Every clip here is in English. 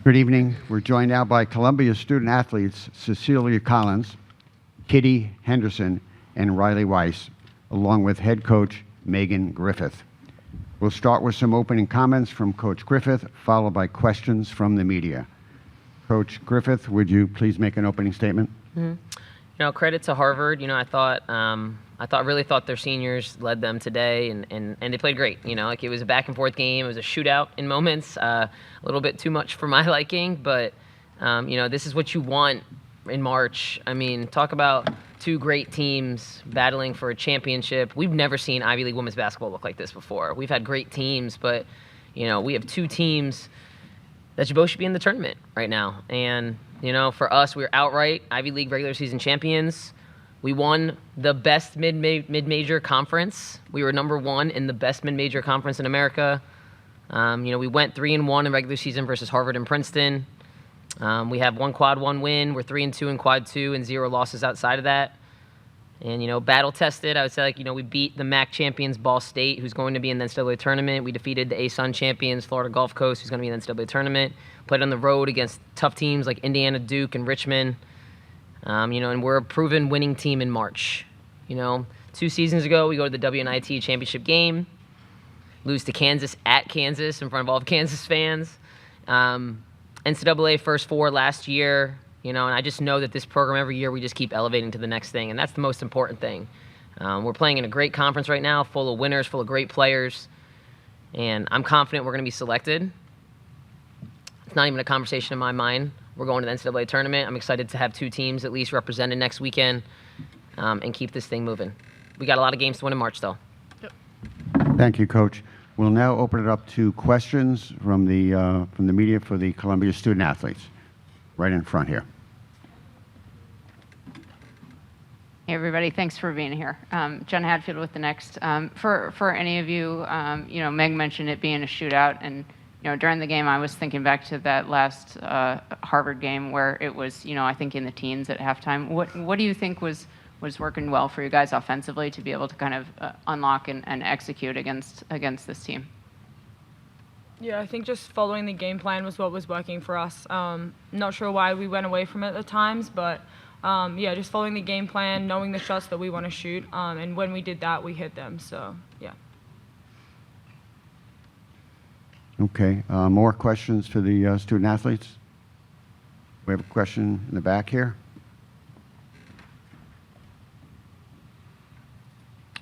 Good evening. We're joined now by Columbia student athletes Cecilia Collins, Kitty Henderson, and Riley Weiss, along with head coach Megan Griffith. We'll start with some opening comments from Coach Griffith, followed by questions from the media. Coach Griffith, would you please make an opening statement? Credit to Harvard. I really thought their seniors led them today, and they played great. It was a back and forth game. It was a shootout in moments, a little bit too much for my liking, but this is what you want in March. Talk about two great teams battling for a championship. We've never seen Ivy League women's basketball look like this before. We've had great teams, but we have two teams that both should be in the tournament right now. And for us, we're outright Ivy League regular season champions. We won the best mid-major conference. We were number one in the best mid-major conference in America. We went 3-1 in regular season versus Harvard and Princeton. We have one quad one win. We're 3-2 in quad two and 0 losses outside of that. And, battle tested, I would say, we beat the MAC champions, Ball State, who's going to be in the NCAA tournament. We defeated the ASUN champions, Florida Gulf Coast, who's going to be in the NCAA tournament. Played on the road against tough teams like Indiana, Duke, and Richmond. And we're a proven winning team in March. 2 seasons ago, we go to the WNIT championship game, lose to Kansas at Kansas in front of all the Kansas fans. NCAA first four last year, and I just know that this program every year we just keep elevating to the next thing, and that's the most important thing. We're playing in a great conference right now, full of winners, full of great players, and I'm confident we're going to be selected. It's not even a conversation in my mind. We're going to the NCAA tournament. I'm excited to have two teams at least represented next weekend and keep this thing moving. We got a lot of games to win in March, though. Yep. Thank you, Coach. We'll now open it up to questions from the media for the Columbia student athletes. Right in front here. Hey everybody, thanks for being here. Jen Hadfield with the Next. For any of you, Meg mentioned it being a shootout, and during the game I was thinking back to that last Harvard game where it was, I think in the teens at halftime. What do you think was working well for you guys offensively to be able to kind of unlock and execute against this team? Yeah, I think just following the game plan was what was working for us. Not sure why we went away from it at times, but yeah, just following the game plan, knowing the shots that we want to shoot, and when we did that, we hit them. So yeah. Okay. More questions for the student athletes? We have a question in the back here.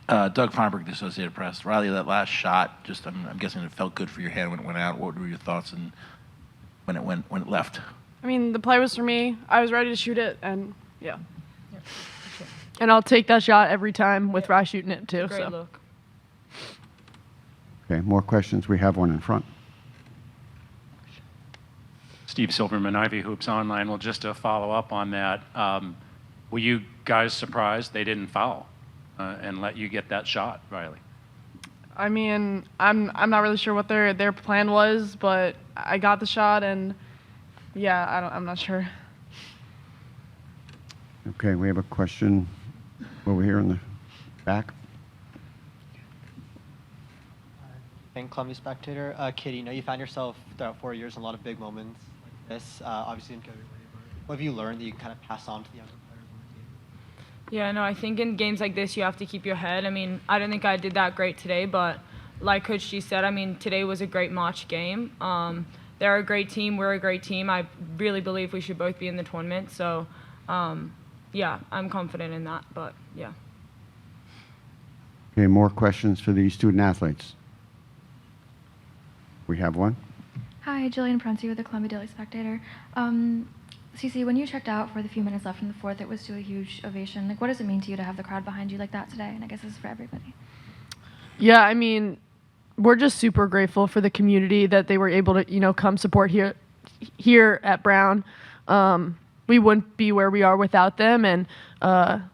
Doug Feinberg, the Associated Press. Riley, that last shot, just I'm guessing it felt good for your hand when it went out. What were your thoughts and when it left? The play was for me. I was ready to shoot it, and yeah. And I'll take that shot every time with Rye shooting it too. Great look. Okay. More questions. We have one in front. Steve Silverman, Ivy Hoops Online. Well, just to follow up on that, were you guys surprised they didn't foul and let you get that shot, Riley? I'm not really sure what their plan was, but I got the shot, and yeah, I'm not sure. Okay, we have a question over here in the back. And Columbia Spectator. Kitty, you found yourself throughout 4 years in a lot of big moments like this, obviously in Kobe. What have you learned that you can kind of pass on to the younger players on the team? Yeah, no, I think in games like this, you have to keep your head. I don't think I did that great today, but like Coach G said, today was a great March game. They're a great team. We're a great team. I really believe we should both be in the tournament. So, yeah, I'm confident in that, but yeah. Okay, more questions for the student athletes. We have one. Hi, Jillian Prunty with the Columbia Daily Spectator. Cece, when you checked out for the few minutes left in the fourth, it was to a huge ovation. What does it mean to you to have the crowd behind you like that today? And I guess this is for everybody. Yeah, we're just super grateful for the community that they were able to, come support here at Brown. We wouldn't be where we are without them. And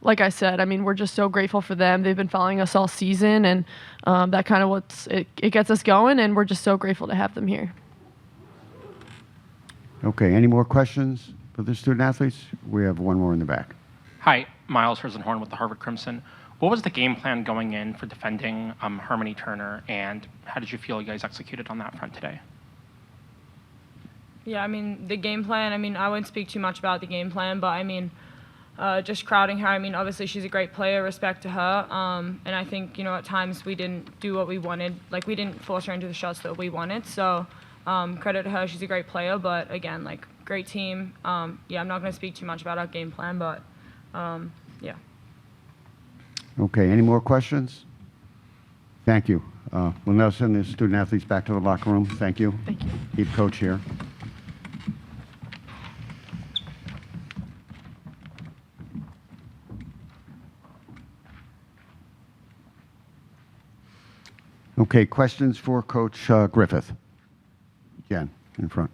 like I said, we're just so grateful for them. They've been following us all season, and that kind of it gets us going, and we're just so grateful to have them here. Okay, any more questions for the student athletes? We have one more in the back. Hi, Miles Herzenhorn with the Harvard Crimson. What was the game plan going in for defending Hermione Turner, and how did you feel you guys executed on that front today? Yeah, I mean, the game plan, I mean, I wouldn't speak too much about the game plan, but I mean, just crowding her, I mean, obviously she's a great player, respect to her. And I think, at times we didn't do what we wanted. Like, we didn't force her into the shots that we wanted. So credit to her, she's a great player. But again, like, great team. Yeah, I'm not going to speak too much about our game plan, but yeah. Okay, any more questions? Thank you. We'll now send the student athletes back to the locker room. Thank you. Thank you. Keep coach here. Okay, questions for Coach Griffith? Jen, in front.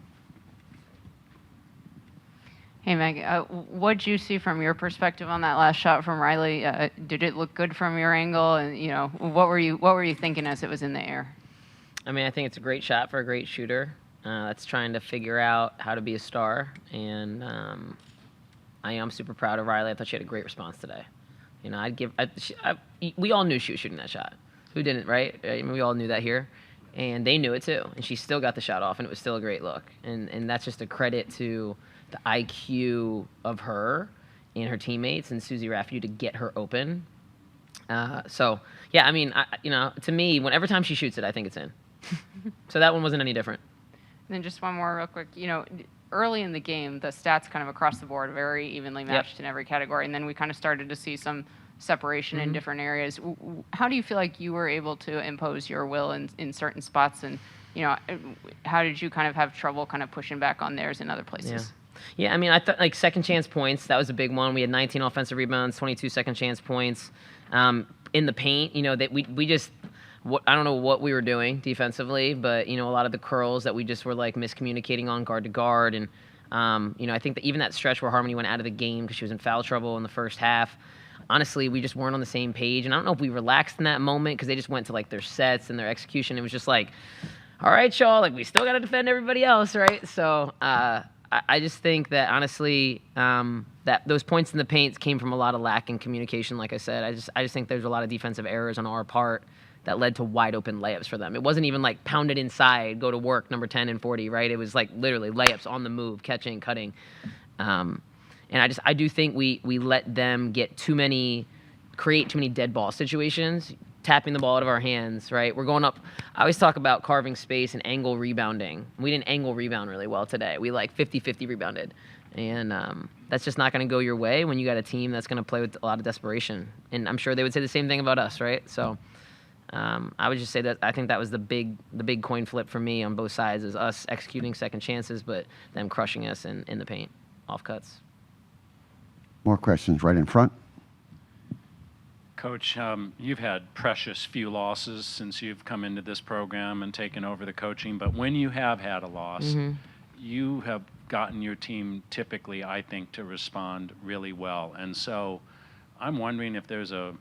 Hey, Meg, what'd you see from your perspective on that last shot from Riley? Did it look good from your angle? And what were you thinking as it was in the air? I mean, I think it's a great shot for a great shooter. That's trying to figure out how to be a star, and I am super proud of Riley. I thought she had a great response today. We all knew she was shooting that shot. Who didn't, right? I mean, we all knew that here, and they knew it too. And she still got the shot off, and it was still a great look. And that's just a credit to the IQ of her and her teammates and Susie Rafferty to get her open. So yeah, I mean, to me, every time she shoots it, I think it's in. So that one wasn't any different. And then just one more real quick. Early in the game, the stats kind of across the board very evenly matched in every category, and then we kind of started to see some separation in different areas. How do you feel like you were able to impose your will in certain spots, and how did you kind of have trouble kind of pushing back on theirs in other places? Yeah, I mean, I thought like second chance points, that was a big one. We had 19 offensive rebounds, 22 second chance points. In the paint, that we just, I don't know what we were doing defensively, but a lot of the curls that we just were like miscommunicating on guard to guard, and I think that even that stretch where Harmony went out of the game because she was in foul trouble in the first half. Honestly, we just weren't on the same page. And I don't know if we relaxed in that moment because they just went to like their sets and their execution. It was just like, all right, y'all, like we still got to defend everybody else, right? So I just think that honestly, that those points in the paint came from a lot of lack in communication. Like I said, I just think there's a lot of defensive errors on our part that led to wide open layups for them. It wasn't even like pound it inside, go to work, number 10 and 40, right? It was like literally layups on the move, catching, cutting. And I do think we let them create too many dead ball situations, tapping the ball out of our hands, right? We're going up. I always talk about carving space and angle rebounding. We didn't angle rebound really well today. We like 50-50 rebounded. And that's just not going to go your way when you got a team that's going to play with a lot of desperation. And I'm sure they would say the same thing about us, right? So I would just say that I think that was the big coin flip for me on both sides, is us executing second chances, but them crushing us in the paint, off cuts. More questions right in front. Coach, you've had precious few losses since you've come into this program and taken over the coaching, but when you have had a loss, you have gotten your team typically, I think, to respond really well. And so I'm wondering if there's a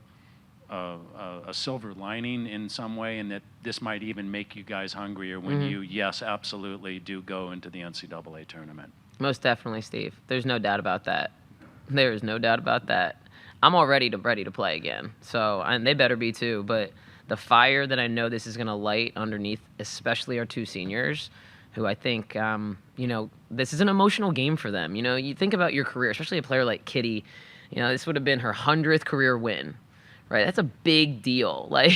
silver lining in some way, and that this might even make you guys hungrier when you, yes, absolutely do go into the NCAA tournament. Most definitely, Steve. There's no doubt about that. There is no doubt about that. I'm already ready to play again. So, and they better be too. But the fire that I know this is going to light underneath, especially our two seniors, who I think, this is an emotional game for them. You think about your career, especially a player like Kitty. This would have been her 100th career win, right? That's a big deal. Like,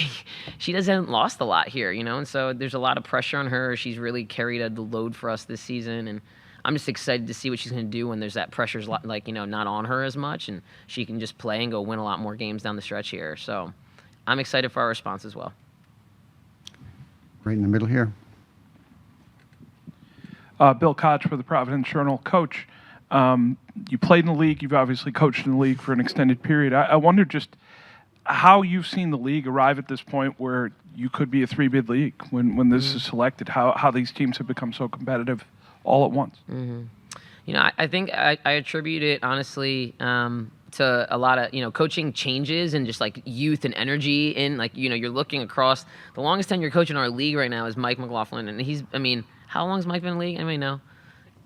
she hasn't lost a lot here, and so there's a lot of pressure on her. She's really carried the load for us this season, and I'm just excited to see what she's going to do when there's that pressure's not on her as much, and she can just play and go win a lot more games down the stretch here. So I'm excited for our response as well. Right in the middle here. Bill Koch for the Providence Journal. Coach, you played in the league. You've obviously coached in the league for an extended period. I wonder just how you've seen the league arrive at this point where you could be a three-bid league when this is selected, how these teams have become so competitive all at once. I think I attribute it honestly to a lot of coaching changes and just like youth and energy. And like you're looking across the longest tenure coach in our league right now is Mike McLaughlin, and how long's Mike been in the league? Anybody know?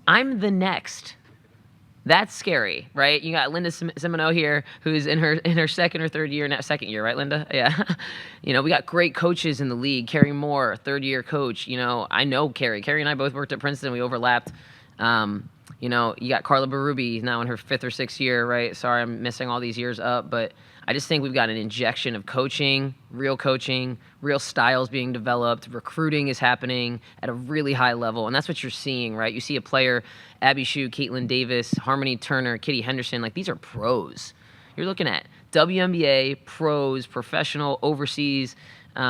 I'm the next. That's scary, right? You got Linda Semino here, who's in her second or third year now. Second year, right, Linda? Yeah. We got great coaches in the league. Carrie Moore, third-year coach. I know Carrie. Carrie and I both worked at Princeton. We overlapped. You know, you got Carla Berube now in her 5th or 6th year, right? Sorry, I'm missing all these years up, but I just think we've got an injection of coaching, real styles being developed, recruiting is happening at a really high level, and that's what you're seeing, right? You see a player, Abby Shue, Caitlin Davis, Harmony Turner, Kitty Henderson, like these are pros. You're looking at WNBA, pros, professional, overseas. You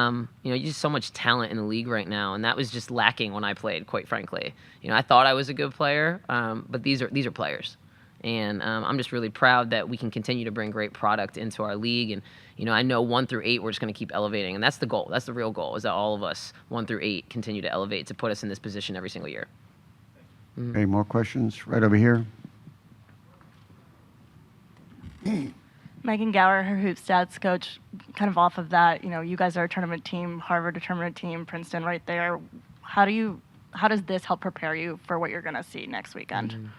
know, just so much talent in the league right now, and that was just lacking when I played, quite frankly. You know, I thought I was a good player, but these are players. And I'm just really proud that we can continue to bring great product into our league. And, you know, I know 1 through 8, we're just going to keep elevating. And that's the goal. That's the real goal, is that all of us, 1 through 8, continue to elevate to put us in this position every single year. Any more questions? Right over here. Megan Gower, her hoop stats coach, kind of off of that, you know, you guys are a tournament team, Harvard a tournament team, Princeton right there. How does this help prepare you for what you're going to see next weekend?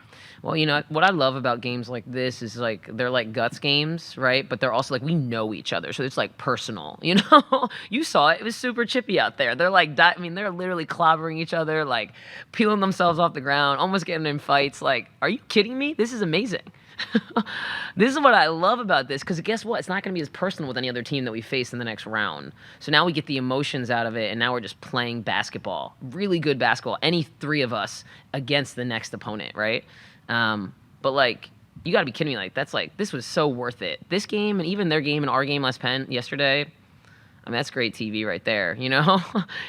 Well, you know, what I love about games like this is, like, they're like guts games, right? But they're also, like, we know each other. So it's, like, personal, you know? You saw it. It was super chippy out there. They're, like, I mean, they're literally clobbering each other, like, peeling themselves off the ground, almost getting in fights. Like, are you kidding me? This is amazing. This is what I love about this, because guess what? It's not going to be as personal with any other team that we face in the next round. So now we get the emotions out of it, and now we're just playing basketball. Really good basketball. Any 3 of us against the next opponent, right? But, like, you got to be kidding me. Like, that's, like, this was so worth it. This game and even their game and our game yesterday, I mean, that's great TV right there, you know?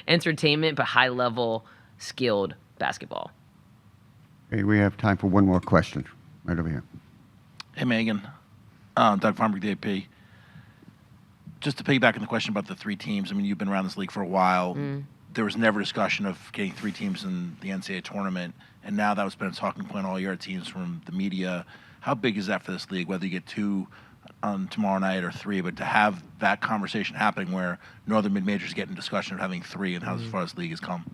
Entertainment, but high-level, skilled basketball. Okay, we have time for one more question. Right over here. Hey, Megan. Doug Farnberg, DAP. Just to piggyback on the question about the 3 teams, I mean, you've been around this league for a while. There was never discussion of getting 3 teams in the NCAA tournament, and now that's been a talking point all year, teams from the media. How big is that for this league, whether you get 2 on tomorrow night or 3, but to have that conversation happening where Northern mid-majors get in discussion of having 3 and how as far as the league has come?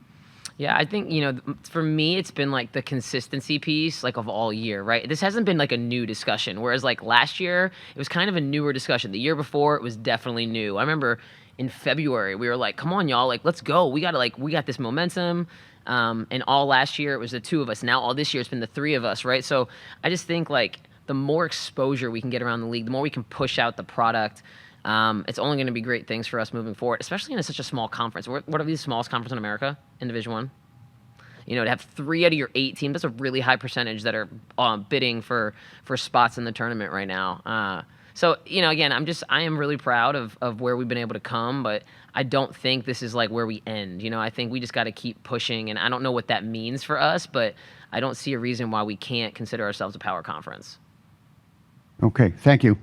Yeah, I think, you know, for me, it's been like the consistency piece, like, of all year, right? This hasn't been like a new discussion, whereas like last year, it was kind of a newer discussion. The year before, it was definitely new. I remember in February, we were like, come on, y'all, like, let's go. We got this momentum. And all last year, it was the 2 of us. Now all this year, it's been the 3 of us, right? So I just think, like, the more exposure we can get around the league, the more we can push out the product. It's only going to be great things for us moving forward, especially in such a small conference. What are these smallest conference in America in Division I? You know, to have 3 out of your 8 teams, that's a really high percentage that are bidding for spots in the tournament right now. So, you know, again, I am really proud of where we've been able to come, but I don't think this is like where we end. You know, I think we just got to keep pushing, and I don't know what that means for us, but I don't see a reason why we can't consider ourselves a power conference. Okay, thank you.